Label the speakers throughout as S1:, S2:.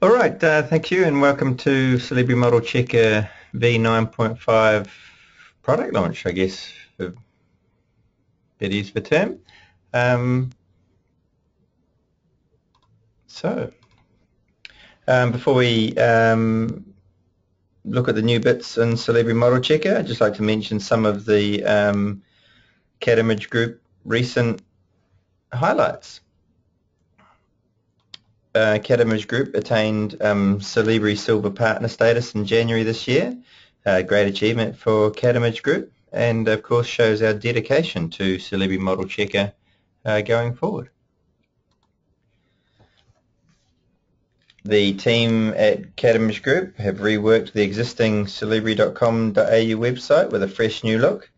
S1: All right, thank you and welcome to Solibri Model Checker V9.5 product launch, I guess, for better use of the term. Um, so, before we look at the new bits in Solibri Model Checker, I'd just like to mention some of the CAD Image Group recent highlights. CAD Image Group attained Solibri Silver Partner status in January this year. Great achievement for CAD Image Group, and of course shows our dedication to Solibri Model Checker going forward. The team at CAD Image Group have reworked the existing solibri.com.au website with a fresh new look.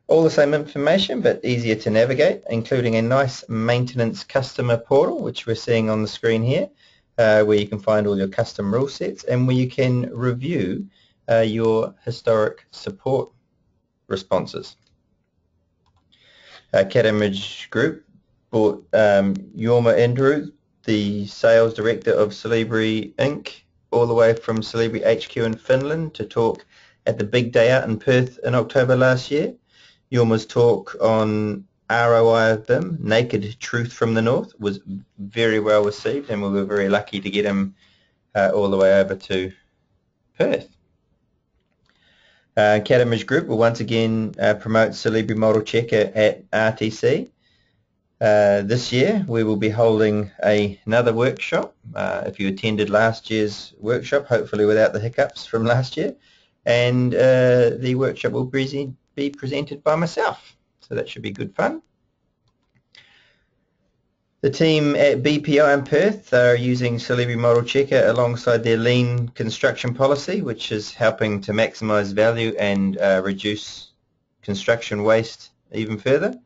S1: All the same information but easier to navigate, including a nice maintenance customer portal, which we're seeing on the screen here, where you can find all your custom rule sets and where you can review your historic support responses. CAD Image Group brought Jorma Andrew, the sales director of Solibri Inc., all the way from Solibri HQ in Finland to talk at the big day out in Perth in October last year. Jorma's talk on ROI of BIM, Naked Truth from the North, was very well received, and we were very lucky to get him all the way over to Perth. CAD Image Group will once again promote Solibri Model Checker at RTC. This year we will be holding another workshop. If you attended last year's workshop, hopefully without the hiccups from last year, and the workshop will be presented by myself, so that should be good fun. The team at BPI in Perth are using Solibri Model Checker alongside their lean construction policy, which is helping to maximise value and reduce construction waste even further.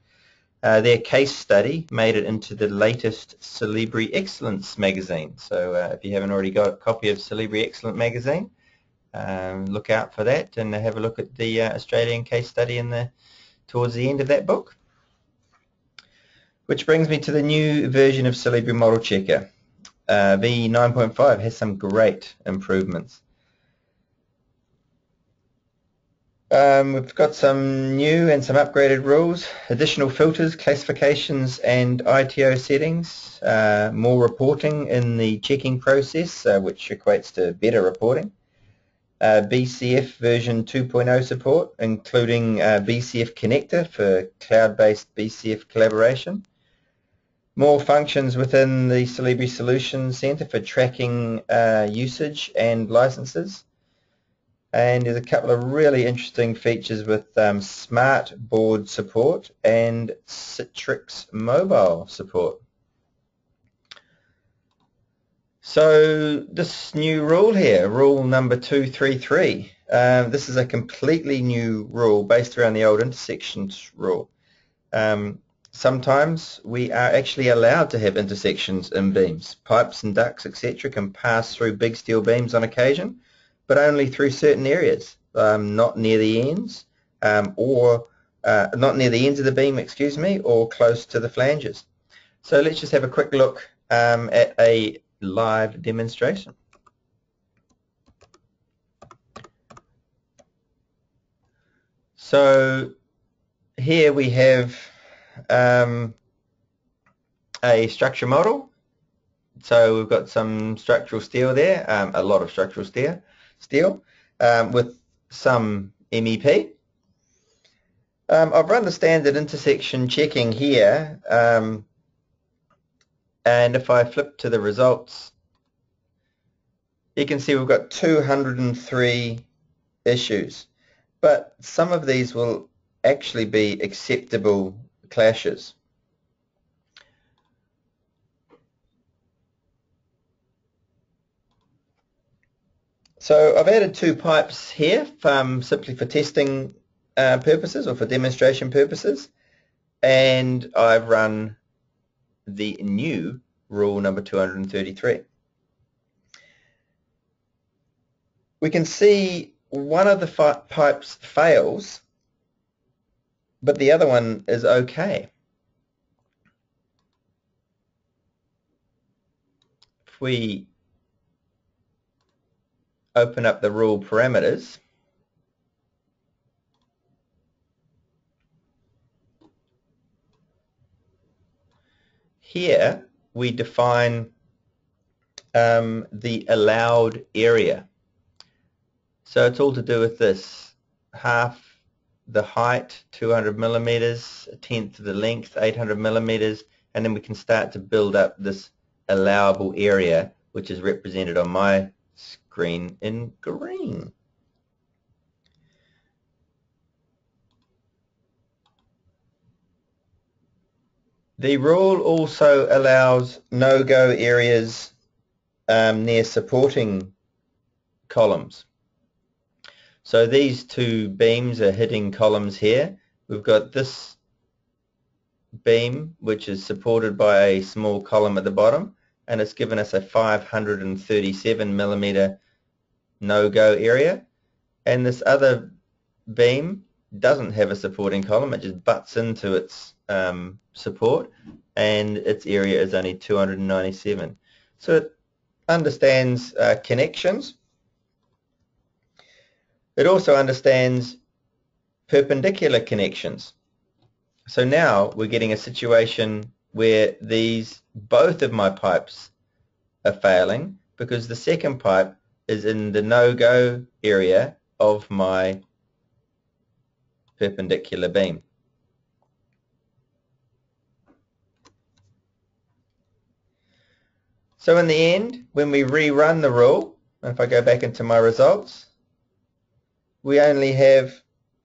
S1: Their case study made it into the latest Solibri Excellence magazine, so if you haven't already got a copy of Solibri Excellence magazine, look out for that and have a look at the Australian case study towards the end of that book. Which brings me to the new version of Solibri Model Checker. V9.5 has some great improvements. We've got some new and some upgraded rules, additional filters, classifications and ITO settings, more reporting in the checking process, which equates to better reporting. BCF version 2.0 support, including BCF connector for cloud-based BCF collaboration. More functions within the Solibri Solutions Center for tracking usage and licenses. And there's a couple of really interesting features with smart board support and Citrix mobile support. So this new rule here, rule number 233, this is a completely new rule based around the old intersections rule. Sometimes we are actually allowed to have intersections in beams. Pipes and ducts, etc. can pass through big steel beams on occasion, but only through certain areas, not near the ends, or not near the ends of the beam, excuse me, or close to the flanges. So let's just have a quick look at a live demonstration. So here we have a structure model. So we've got some structural steel there, a lot of structural steel with some MEP. I've run the standard intersection checking here, and if I flip to the results, you can see we've got 203 issues, but some of these will actually be acceptable clashes. So I've added two pipes here simply for testing purposes or for demonstration purposes, and I've run the new rule number 233. We can see one of the pipes fails, but the other one is okay. If we open up the rule parameters, here we define the allowed area. So it's all to do with this: half the height, 200 millimeters, a tenth of the length, 800 millimeters, and then we can start to build up this allowable area, which is represented on my screen in green. The rule also allows no-go areas near supporting columns. So these two beams are hitting columns here. We've got this beam which is supported by a small column at the bottom, and it's given us a 537 millimeter no-go area, and this other beam doesn't have a supporting column, it just butts into its support, and its area is only 297. So it understands connections. It also understands perpendicular connections. So now we're getting a situation where both of my pipes are failing because the second pipe is in the no-go area of my perpendicular beam. So in the end, when we rerun the rule, if I go back into my results, we only have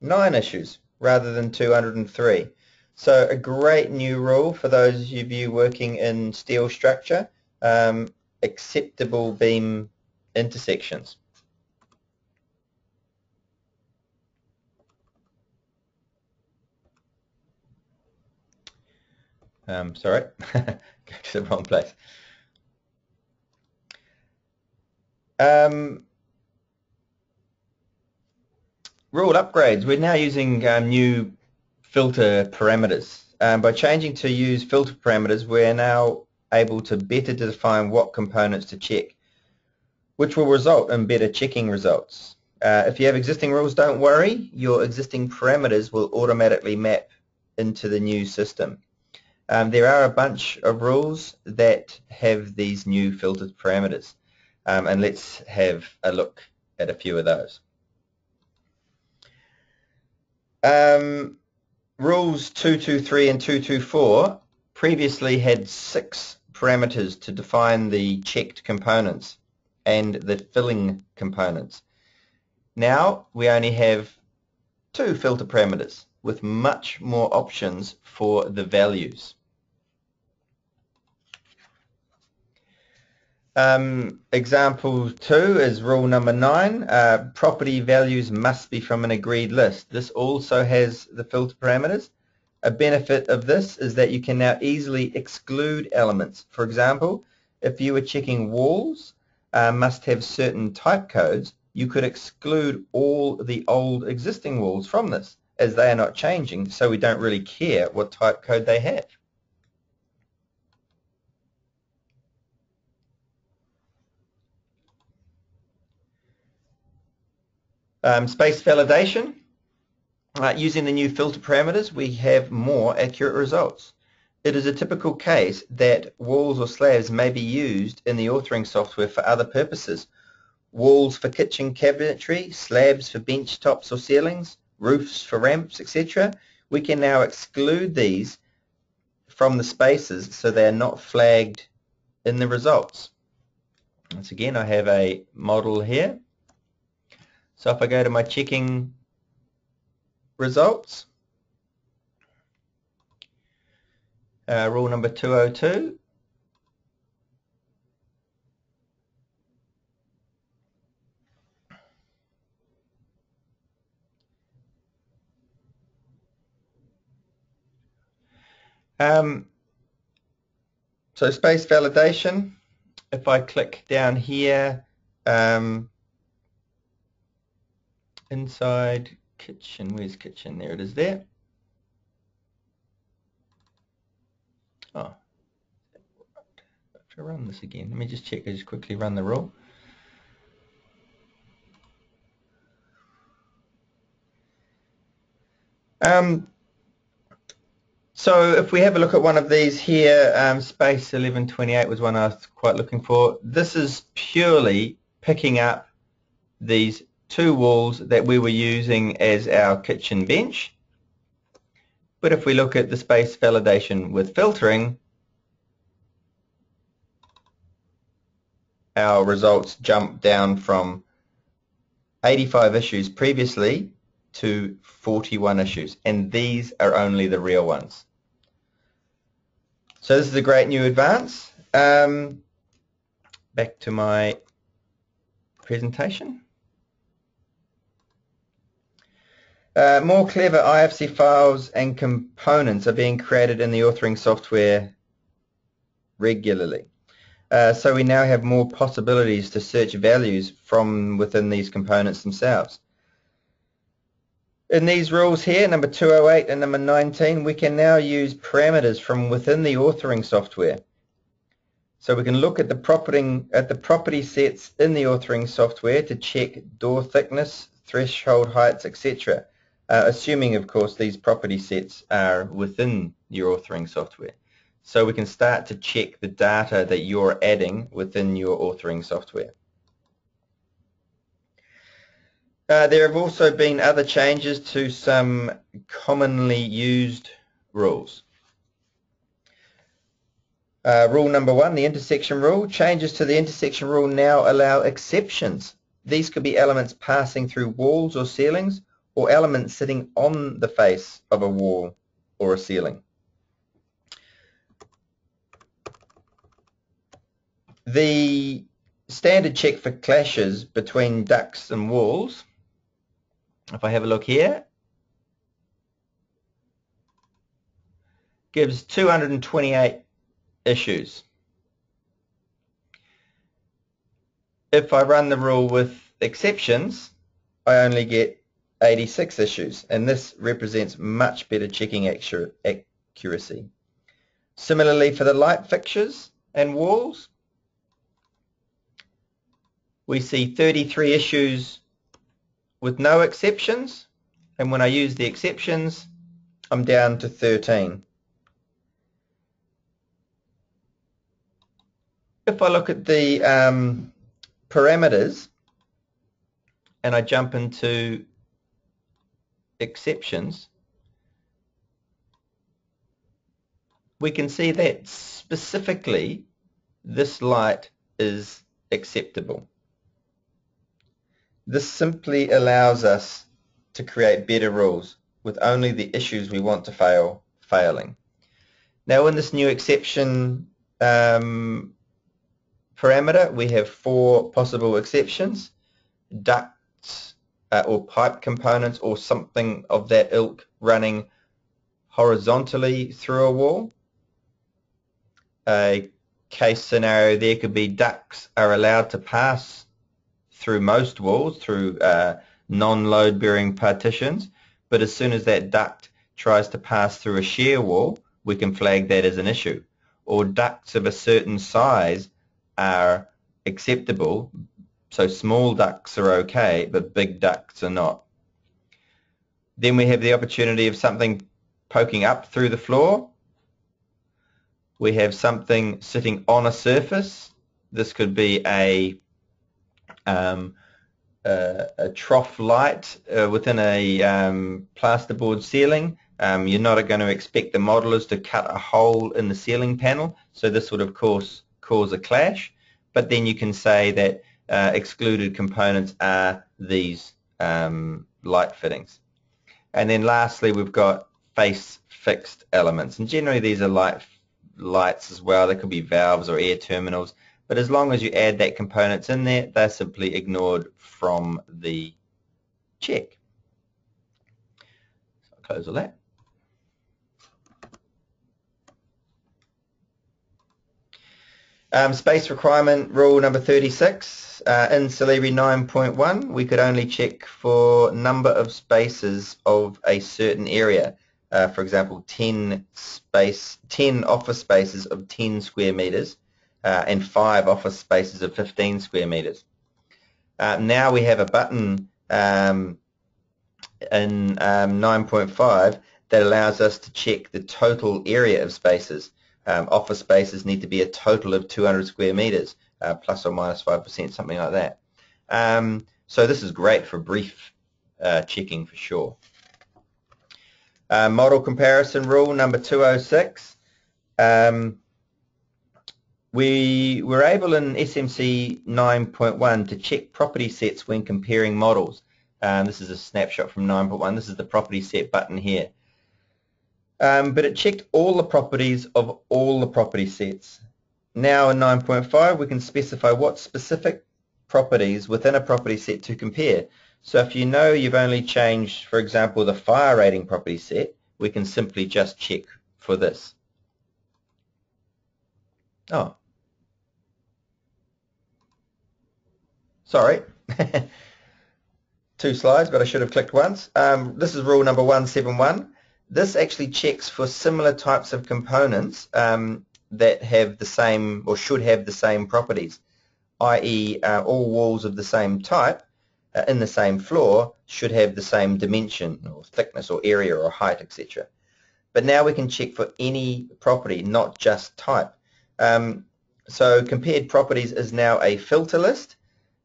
S1: 9 issues rather than 203. So a great new rule for those of you working in steel structure, acceptable beam intersections. Sorry, go to the wrong place. Rule upgrades. We're now using new filter parameters. By changing to use filter parameters, we're now able to better define what components to check, which will result in better checking results. If you have existing rules, don't worry. Your existing parameters will automatically map into the new system. There are a bunch of rules that have these new filtered parameters, and let's have a look at a few of those. Rules 223 and 224 previously had 6 parameters to define the checked components and the filling components. Now we only have 2 filter parameters with much more options for the values. Example 2 is rule number 9. Property values must be from an agreed list. This also has the filter parameters. A benefit of this is that you can now easily exclude elements. For example, if you were checking walls must have certain type codes, you could exclude all the old existing walls from this, as they are not changing, so we don't really care what type code they have. Space validation. Using the new filter parameters, we have more accurate results. It is a typical case that walls or slabs may be used in the authoring software for other purposes. Walls for kitchen cabinetry, slabs for bench tops or ceilings, roofs for ramps, etc. We can now exclude these from the spaces so they are not flagged in the results. Once again, I have a model here. So if I go to my checking results, rule number 202, so space validation, if I click down here, inside kitchen, where's kitchen? There it is there. Oh, I have to run this again. Let me just check. I just quickly run the rule. So if we have a look at one of these here, space 1128 was one I was quite looking for. This is purely picking up these two walls that we were using as our kitchen bench. But if we look at the space validation with filtering, our results jump down from 85 issues previously to 41 issues, and these are only the real ones. So this is a great new advance. Back to my presentation. More clever IFC files and components are being created in the authoring software regularly. So we now have more possibilities to search values from within these components themselves. In these rules here, number 208 and number 19, we can now use parameters from within the authoring software. So we can look at the property sets in the authoring software to check door thickness, threshold heights, etc. Assuming, of course, these property sets are within your authoring software. So we can start to check the data that you're adding within your authoring software. There have also been other changes to some commonly used rules. Rule number 1, the intersection rule. Changes to the intersection rule now allow exceptions. These could be elements passing through walls or ceilings, or elements sitting on the face of a wall or a ceiling. The standard check for clashes between ducts and walls, if I have a look here, gives 228 issues. If I run the rule with exceptions, I only get 86 issues, and this represents much better checking accuracy. Similarly, for the light fixtures and walls, we see 33 issues with no exceptions, and when I use the exceptions, I'm down to 13. If I look at the parameters and I jump into exceptions, we can see that specifically this light is acceptable. This simply allows us to create better rules with only the issues we want to failing. Now in this new exception parameter, we have 4 possible exceptions: ducts or pipe components or something of that ilk running horizontally through a wall. A case scenario there could be ducts are allowed to pass through most walls through non-load bearing partitions, but as soon as that duct tries to pass through a shear wall, we can flag that as an issue. Or ducts of a certain size are acceptable, so small ducts are okay, but big ducts are not. Then we have the opportunity of something poking up through the floor. We have something sitting on a surface. This could be a trough light within a plasterboard ceiling. You're not going to expect the modelers to cut a hole in the ceiling panel, so this would of course cause a clash, but then you can say that excluded components are these light fittings. And then lastly, we've got face fixed elements, and generally these are lights as well. They could be valves or air terminals, but as long as you add that components in there, they're simply ignored from the check. So I'll close all that. Space requirement rule number 36. In Solibri 9.1, we could only check for number of spaces of a certain area. For example, 10 office spaces of 10 square meters and 5 office spaces of 15 square meters. Now we have a button in 9.5 that allows us to check the total area of spaces. Office spaces need to be a total of 200 square meters, plus or minus 5%, something like that. So this is great for brief checking for sure. Model comparison rule number 206. We were able in SMC 9.1 to check property sets when comparing models. This is a snapshot from 9.1. This is the property set button here. But it checked all the properties of all the property sets. Now in 9.5 we can specify what specific properties within a property set to compare. So if you know you've only changed, for example, the fire rating property set, we can simply just check for this. Oh, sorry. 2 slides, but I should have clicked once. This is rule number 171. This actually checks for similar types of components that have the same or should have the same properties, i.e. All walls of the same type in the same floor should have the same dimension or thickness or area or height, etc. But now we can check for any property, not just type. So compared properties is now a filter list.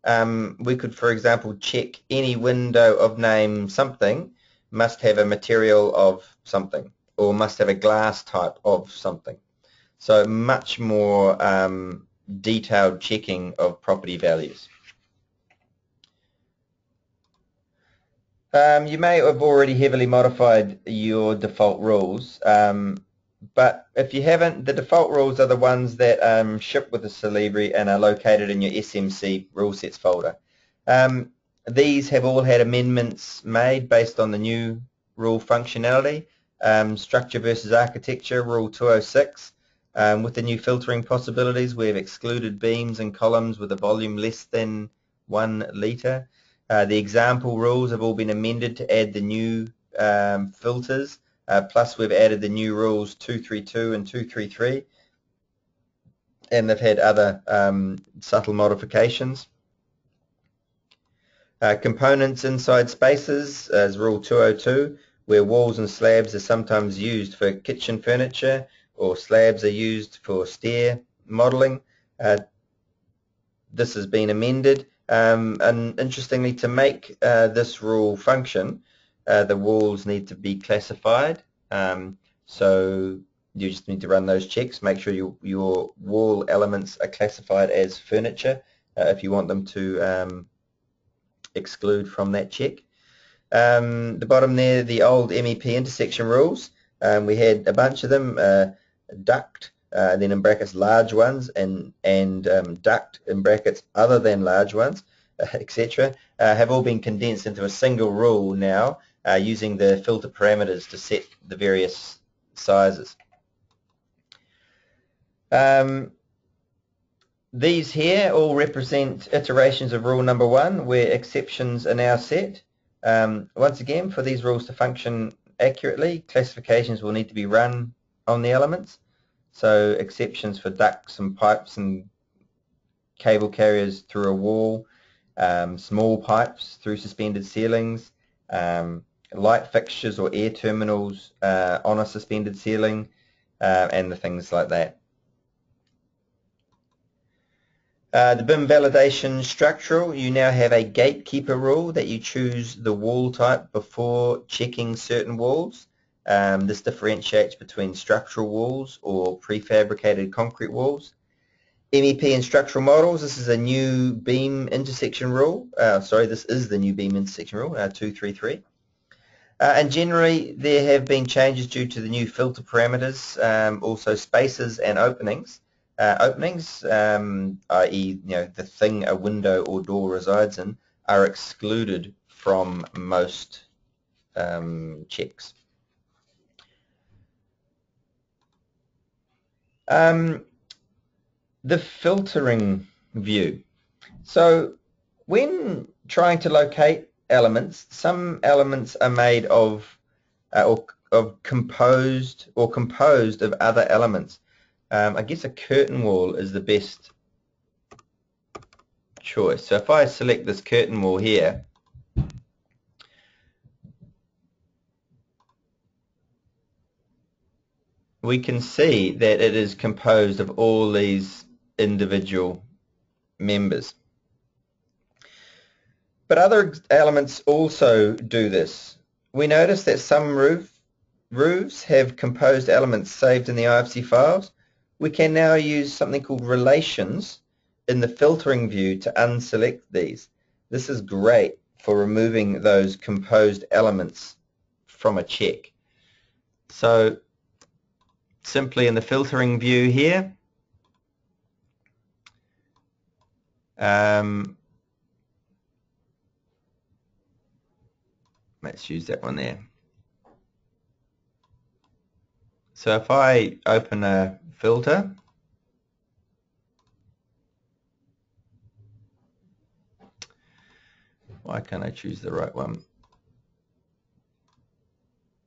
S1: We could, for example, check any window of name something must have a material of something or must have a glass type of something. So much more detailed checking of property values. You may have already heavily modified your default rules, but if you haven't, the default rules are the ones that ship with the Solibri and are located in your SMC rule sets folder. These have all had amendments made based on the new rule functionality. Structure versus architecture, rule 206. With the new filtering possibilities, we have excluded beams and columns with a volume less than 1 litre. The example rules have all been amended to add the new filters, plus we've added the new rules 232 and 233, and they've had other subtle modifications. Components inside spaces as rule 202, where walls and slabs are sometimes used for kitchen furniture or slabs are used for stair modelling. This has been amended. And interestingly, to make this rule function, the walls need to be classified. So you just need to run those checks. Make sure your wall elements are classified as furniture if you want them to exclude from that check. The bottom there, the old MEP intersection rules. We had a bunch of them, duct, then in brackets large ones, and duct in brackets other than large ones, etc. Have all been condensed into a single rule now using the filter parameters to set the various sizes. These here all represent iterations of rule number 1 where exceptions are now set. Once again, for these rules to function accurately, classifications will need to be run on the elements. So exceptions for ducts and pipes and cable carriers through a wall, small pipes through suspended ceilings, light fixtures or air terminals on a suspended ceiling, and the things like that. The BIM validation structural, you now have a gatekeeper rule that you choose the wall type before checking certain walls. This differentiates between structural walls or prefabricated concrete walls. MEP and structural models, this is a new beam intersection rule. This is the new beam intersection rule, 233. And generally there have been changes due to the new filter parameters, also spaces and openings. Openings, i.e. the thing a window or door resides in, are excluded from most checks. The filtering view. So when trying to locate elements, some elements are made of composed of other elements. I guess a curtain wall is the best choice. So if I select this curtain wall here, we can see that it is composed of all these individual members. But other elements also do this. We notice that some roofs have composed elements saved in the IFC files. We can now use something called relations in the filtering view to unselect these. This is great for removing those composed elements from a check. So simply in the filtering view here, let's use that one there. So if I open a filter, why can't I choose the right one?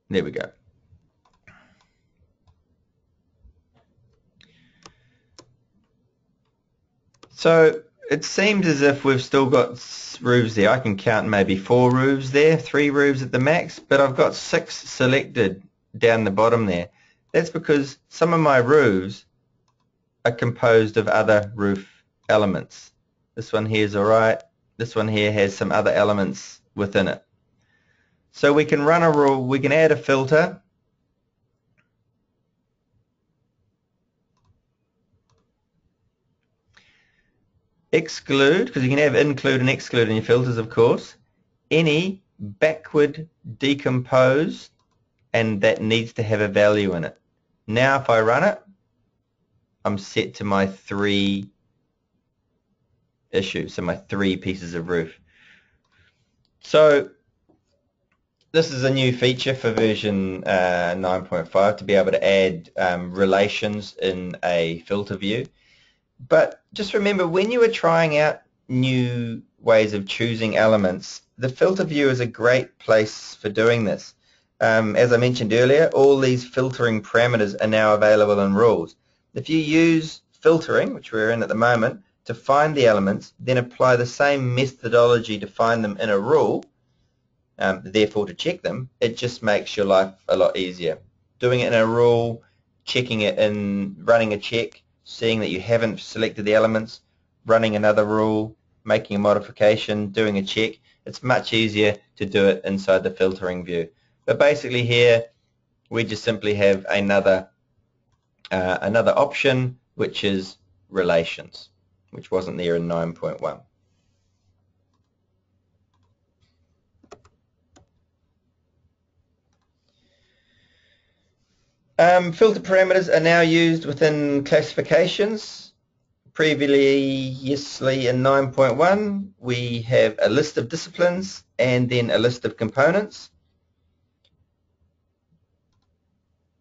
S1: There we go. So it seems as if we've still got roofs there. I can count maybe 4 roofs there, 3 roofs at the max, but I've got 6 selected down the bottom there. That's because some of my roofs are composed of other roof elements. This one here is alright. This one here has some other elements within it. So we can run a rule, we can add a filter. Exclude, because you can have include and exclude in your filters, of course, any backward decomposed, and that needs to have a value in it. Now if I run it, I'm set to my 3 issues, so my 3 pieces of roof. So this is a new feature for version 9.5 to be able to add relations in a filter view. But just remember, when you are trying out new ways of choosing elements, the filter view is a great place for doing this. As I mentioned earlier, all these filtering parameters are now available in rules. If you use filtering, which we're in at the moment, to find the elements, then apply the same methodology to find them in a rule, therefore to check them, it just makes your life a lot easier. Doing it in a rule, checking it in, running a check, seeing that you haven't selected the elements, running another rule, making a modification, doing a check, it's much easier to do it inside the filtering view. But basically here we just simply have another option, which is relations, which wasn't there in 9.1. Filter parameters are now used within classifications. Previously in 9.1 we have a list of disciplines and then a list of components.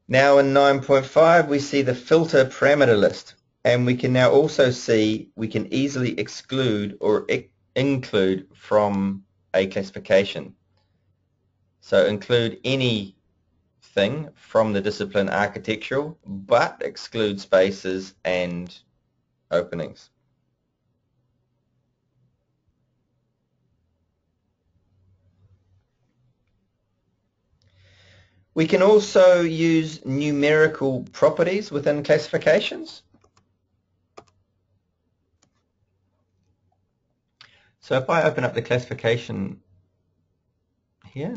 S1: Now in 9.5 we see the filter parameter list, and we can now also see we can easily exclude or include from a classification. So include anything from the discipline architectural, but exclude spaces and openings. We can also use numerical properties within classifications. So if I open up the classification here,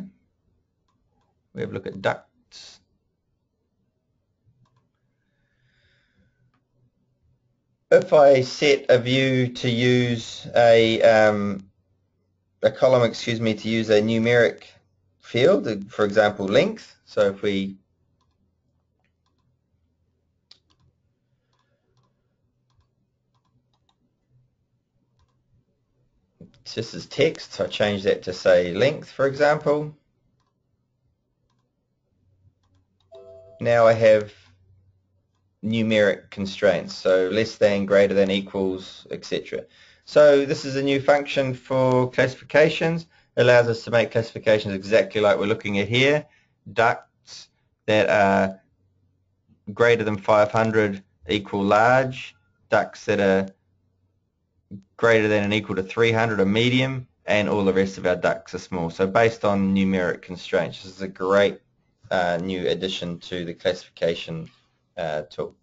S1: we have a look at ducts. If I set a view to use a column, to use a numeric field, for example length, so if we this is text, so I change that to say length, for example. Now I have numeric constraints, so less than, greater than, equals, etc. So this is a new function for classifications. It allows us to make classifications exactly like we're looking at here. Ducts that are greater than 500 equal large, ducts that are greater than and equal to 300 are medium, and all the rest of our ducts are small. So based on numeric constraints, this is a great new addition to the classification tool.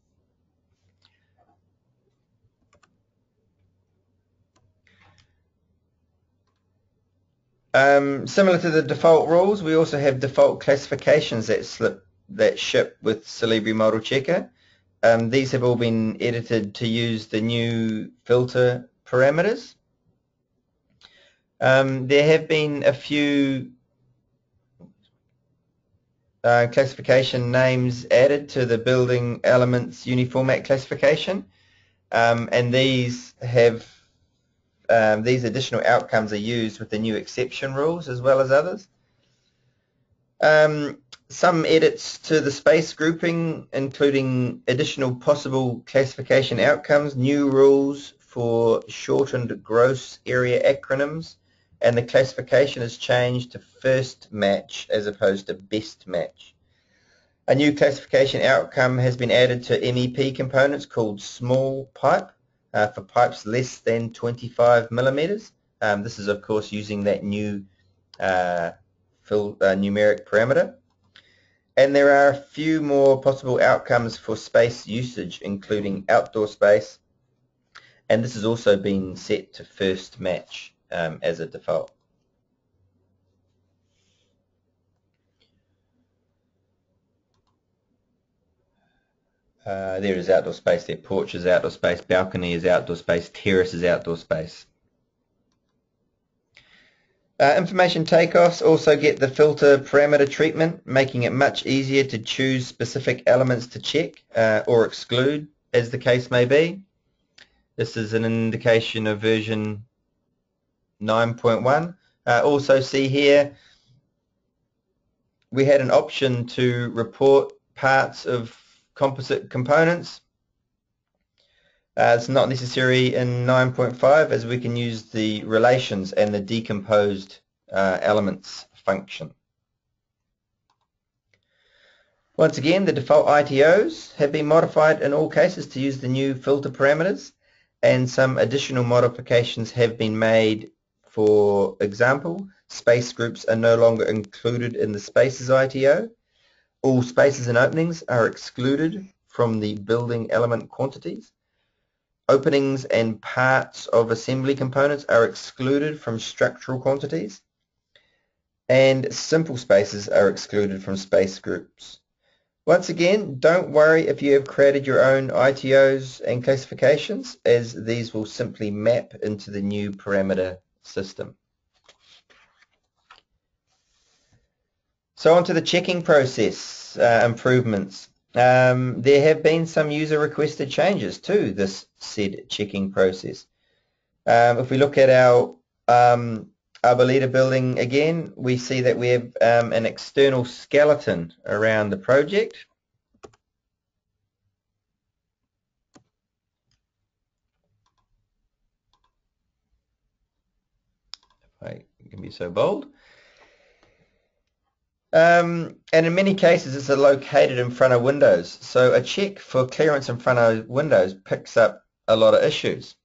S1: Similar to the default rules, we also have default classifications that ship with Solibri Model Checker. These have all been edited to use the new filter parameters. There have been a few classification names added to the building elements uniformat classification, and these additional outcomes are used with the new exception rules as well as others. Some edits to the space grouping, including additional possible classification outcomes, new rules for shortened gross area acronyms, and the classification is changed to first match as opposed to best match. A new classification outcome has been added to MEP components called small pipe for pipes less than 25 millimeters. This is of course using that new numeric parameter. And there are a few more possible outcomes for space usage, including outdoor space, and this has also been set to first match as a default. There is outdoor space there, porch is outdoor space, balcony is outdoor space, terrace is outdoor space. Information takeoffs also get the filter parameter treatment, making it much easier to choose specific elements to check or exclude, as the case may be. This is an indication of version 9.1. Also see here, we had an option to report parts of composite components. It's not necessary in 9.5 as we can use the relations and the decomposed elements function. Once again, the default ITOs have been modified in all cases to use the new filter parameters, and some additional modifications have been made. For example, space groups are no longer included in the spaces ITO. All spaces and openings are excluded from the building element quantities. Openings and parts of assembly components are excluded from structural quantities, and simple spaces are excluded from space groups. Once again, don't worry if you have created your own ITOs and classifications, as these will simply map into the new parameter system. So on to the checking process improvements. There have been some user requested changes to this said checking process. If we look at our Arboleda building again, we see that we have an external skeleton around the project. If I can be so bold. And in many cases it's located in front of windows, so a check for clearance in front of windows picks up a lot of issues.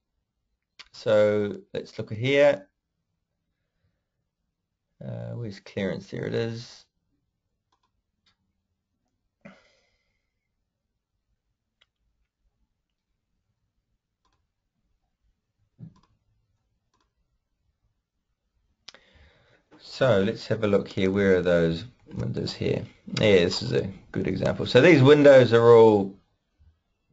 S1: So let's look at here. Where's clearance? There it is. So let's have a look here. Where are those windows here? Yeah, this is a good example. So these windows are all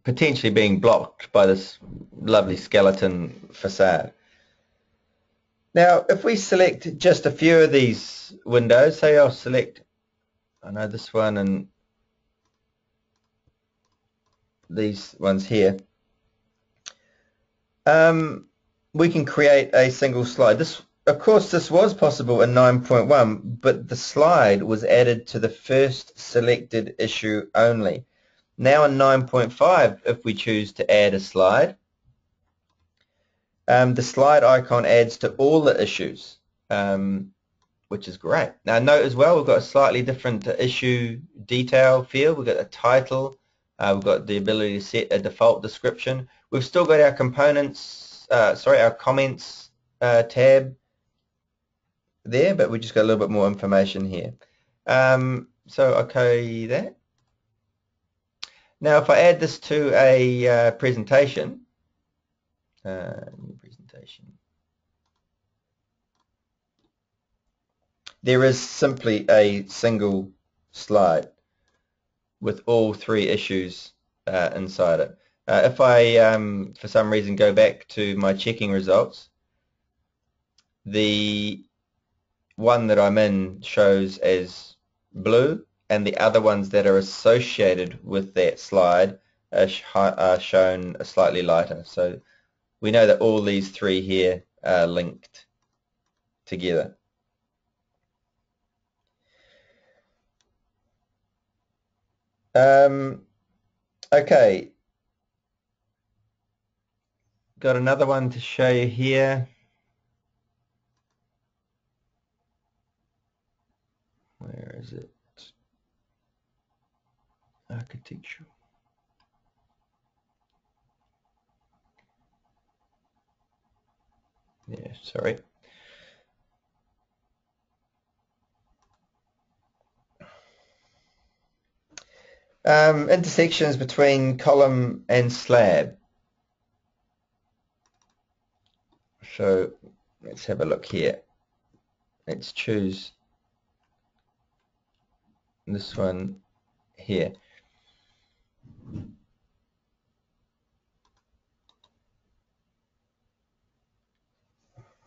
S1: potentially being blocked by this lovely skeleton facade. Now, if we select just a few of these windows, say I'll select, I know this one and these ones here, we can create a single slide. Of course, this was possible in 9.1, but the slide was added to the first selected issue only. Now in 9.5, if we choose to add a slide, the slide icon adds to all the issues, which is great. Now note as well, we've got a slightly different issue detail field. We've got a title, we've got the ability to set a default description. We've still got our components, our comments tab there, but we just got a little bit more information here. So okay that. Now if I add this to a presentation, new presentation, there is simply a single slide with all 3 issues inside it. If I, for some reason, go back to my checking results, the one that I'm in shows as blue, and the other ones that are associated with that slide are shown slightly lighter. So we know that all these 3 here are linked together. Okay, got another one to show you here. Where is it? Architecture. Yeah, sorry. Intersections between column and slab. So let's have a look here. Let's choose this one here.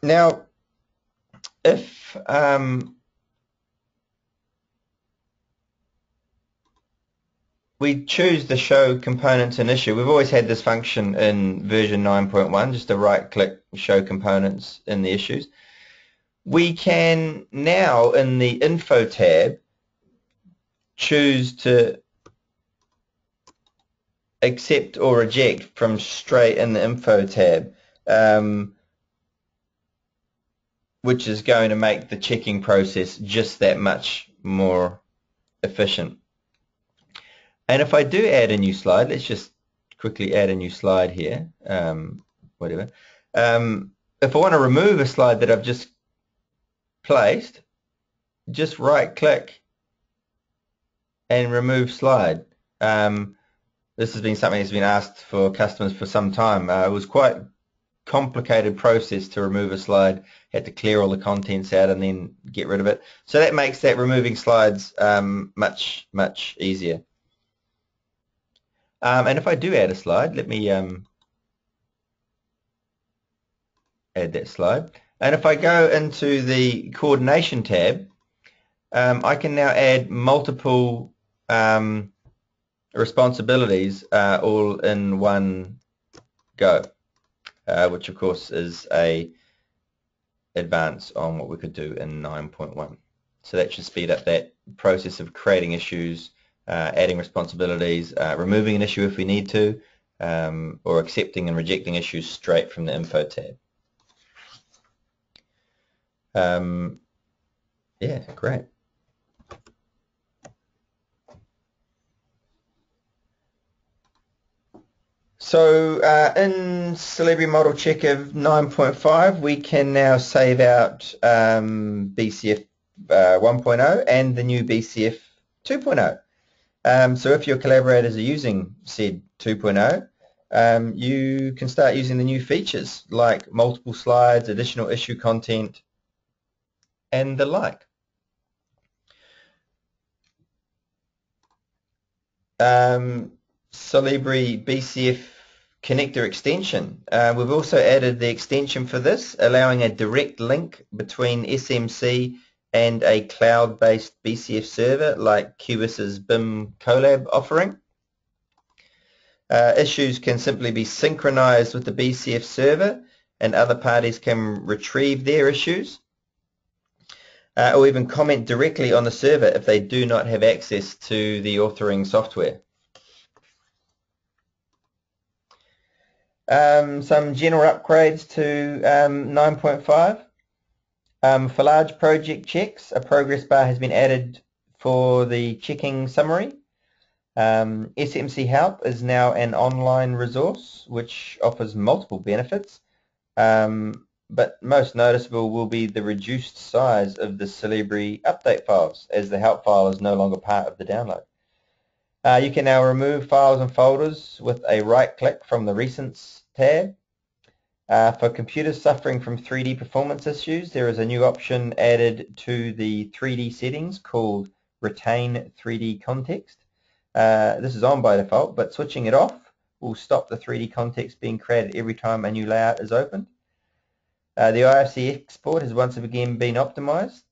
S1: Now, if we choose the show components in issue, we've always had this function in version 9.1, just to right-click show components in the issues. We can now, in the info tab, choose to accept or reject from straight in the info tab, which is going to make the checking process just that much more efficient. And if I do add a new slide, let's just quickly add a new slide here, whatever. If I want to remove a slide that I've just placed, just right-click and remove slide. This has been something that's been asked for customers for some time. It was quite a complicated process to remove a slide. Had to clear all the contents out and then get rid of it. So that makes that removing slides much easier. And if I do add a slide, let me add that slide. And if I go into the coordination tab, I can now add multiple responsibilities all in one go, which of course is a advance on what we could do in 9.1. So that should speed up that process of creating issues, adding responsibilities, removing an issue if we need to, or accepting and rejecting issues straight from the info tab. Yeah, great. So in Solibri Model Checker 9.5, we can now save out BCF 1.0 and the new BCF 2.0. So if your collaborators are using said 2.0, you can start using the new features like multiple slides, additional issue content, and the like. Solibri BCF connector extension. We've also added the extension for this, allowing a direct link between SMC and a cloud-based BCF server like Cubis's BIM Colab offering. Issues can simply be synchronized with the BCF server, and other parties can retrieve their issues, or even comment directly on the server if they do not have access to the authoring software. Some general upgrades to 9.5. For large project checks, a progress bar has been added for the checking summary. SMC Help is now an online resource which offers multiple benefits, but most noticeable will be the reduced size of the Solibri update files, as the help file is no longer part of the download. You can now remove files and folders with a right-click from the Recents tab. For computers suffering from 3D performance issues, there is a new option added to the 3D settings called Retain 3D Context. This is on by default, but switching it off will stop the 3D context being created every time a new layout is opened. The IFC export has once again been optimized.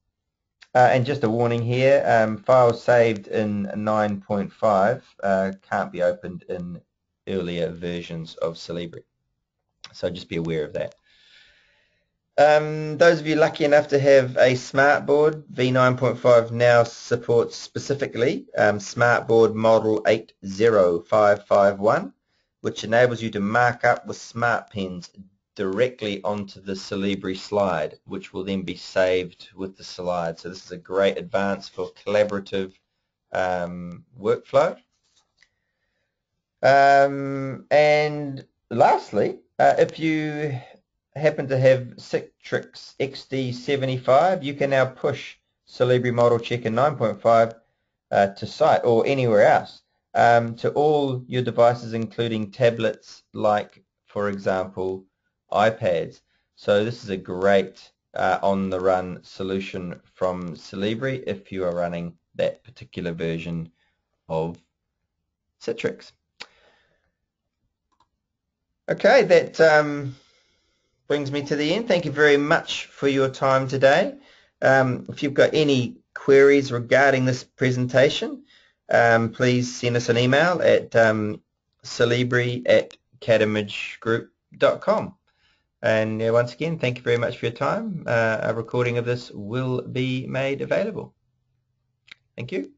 S1: And just a warning here, files saved in 9.5 can't be opened in earlier versions of Solibri. So just be aware of that. Those of you lucky enough to have a smartboard, v9.5 now supports specifically smartboard model 80551, which enables you to mark up with smart pens directly onto the Solibri slide, which will then be saved with the slide. So this is a great advance for collaborative workflow. And lastly, if you happen to have Citrix XD75, you can now push Solibri Model Checker 9.5 to site or anywhere else to all your devices, including tablets like, for example, iPads. So this is a great on-the-run solution from Solibri if you are running that particular version of Citrix. Okay, that brings me to the end. Thank you very much for your time today. If you've got any queries regarding this presentation, please send us an email at solibri@catimagegroup.com. And once again, thank you very much for your time. A recording of this will be made available. Thank you.